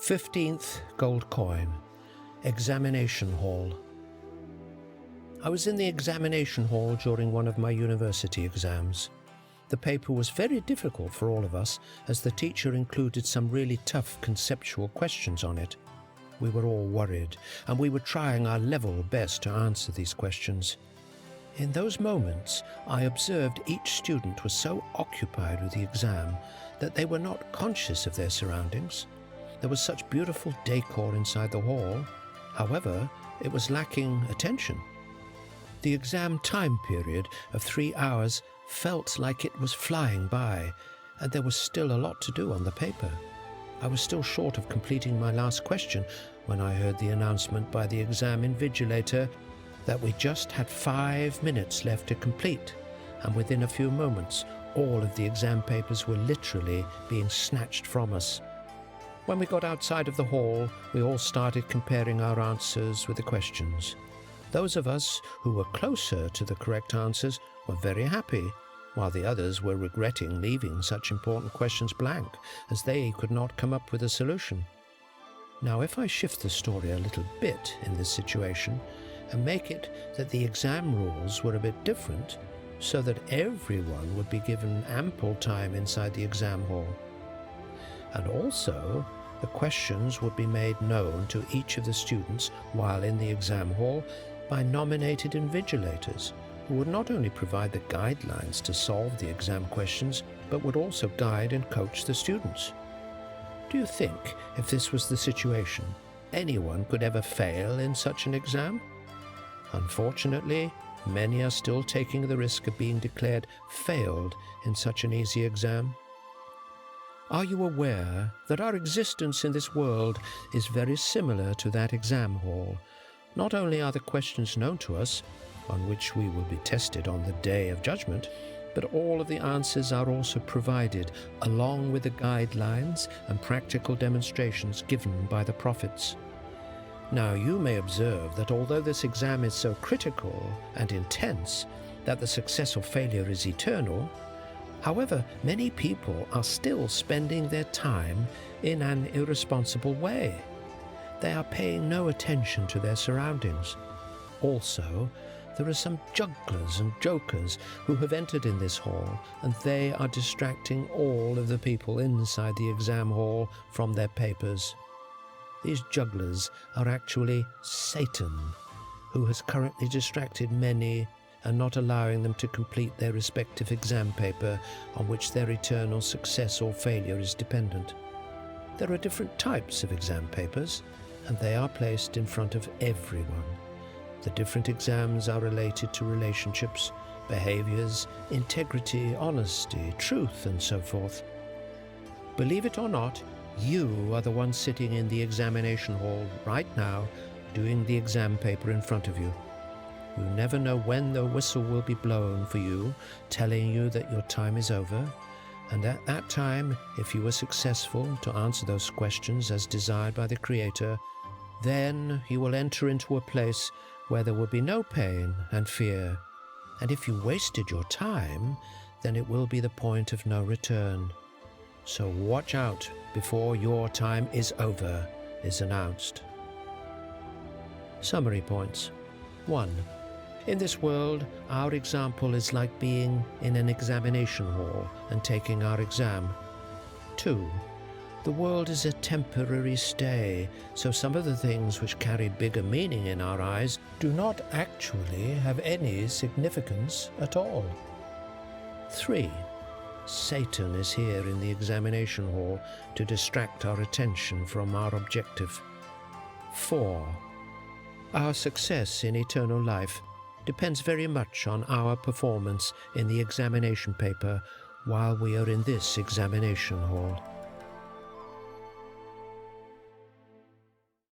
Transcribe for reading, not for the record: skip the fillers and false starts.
15th gold coin. Examination hall. I was in the examination hall during one of my university exams. The paper was very difficult for all of us, as the teacher included some really tough conceptual questions on it. We were all worried, and we were trying our level best to answer these questions. In those moments, I observed each student was so occupied with the exam that they were not conscious of their surroundings. There was such beautiful decor inside the hall. However, it was lacking attention. The exam time period of 3 hours felt like it was flying by, and there was still a lot to do on the paper. I was still short of completing my last question when I heard the announcement by the exam invigilator that we just had 5 minutes left to complete, and within a few moments, all of the exam papers were literally being snatched from us. When we got outside of the hall, we all started comparing our answers with the questions. Those of us who were closer to the correct answers were very happy, while the others were regretting leaving such important questions blank, as they could not come up with a solution. Now, if I shift the story a little bit in this situation and make it that the exam rules were a bit different, so that everyone would be given ample time inside the exam hall. And also, the questions would be made known to each of the students while in the exam hall by nominated invigilators, who would not only provide the guidelines to solve the exam questions, but would also guide and coach the students. Do you think, if this was the situation, anyone could ever fail in such an exam? Unfortunately, many are still taking the risk of being declared failed in such an easy exam. Are you aware that our existence in this world is very similar to that exam hall? Not only are the questions known to us, on which we will be tested on the day of judgment, but all of the answers are also provided, along with the guidelines and practical demonstrations given by the prophets. Now, you may observe that although this exam is so critical and intense that the success or failure is eternal, however, many people are still spending their time in an irresponsible way. They are paying no attention to their surroundings. Also, there are some jugglers and jokers who have entered in this hall, and they are distracting all of the people inside the exam hall from their papers. These jugglers are actually Satan, who has currently distracted many and not allowing them to complete their respective exam paper on which their eternal success or failure is dependent. There are different types of exam papers, and they are placed in front of everyone. The different exams are related to relationships, behaviors, integrity, honesty, truth, and so forth. Believe it or not, you are the one sitting in the examination hall right now, doing the exam paper in front of you. You never know when the whistle will be blown for you, telling you that your time is over. And at that time, if you were successful to answer those questions as desired by the Creator, then you will enter into a place where there will be no pain and fear. And if you wasted your time, then it will be the point of no return. So watch out before your time is over is announced. Summary points. 1. In this world, our example is like being in an examination hall and taking our exam. 2. The world is a temporary stay, so some of the things which carry bigger meaning in our eyes do not actually have any significance at all. 3. Satan is here in the examination hall to distract our attention from our objective. 4. Our success in eternal life depends very much on our performance in the examination paper while we are in this examination hall.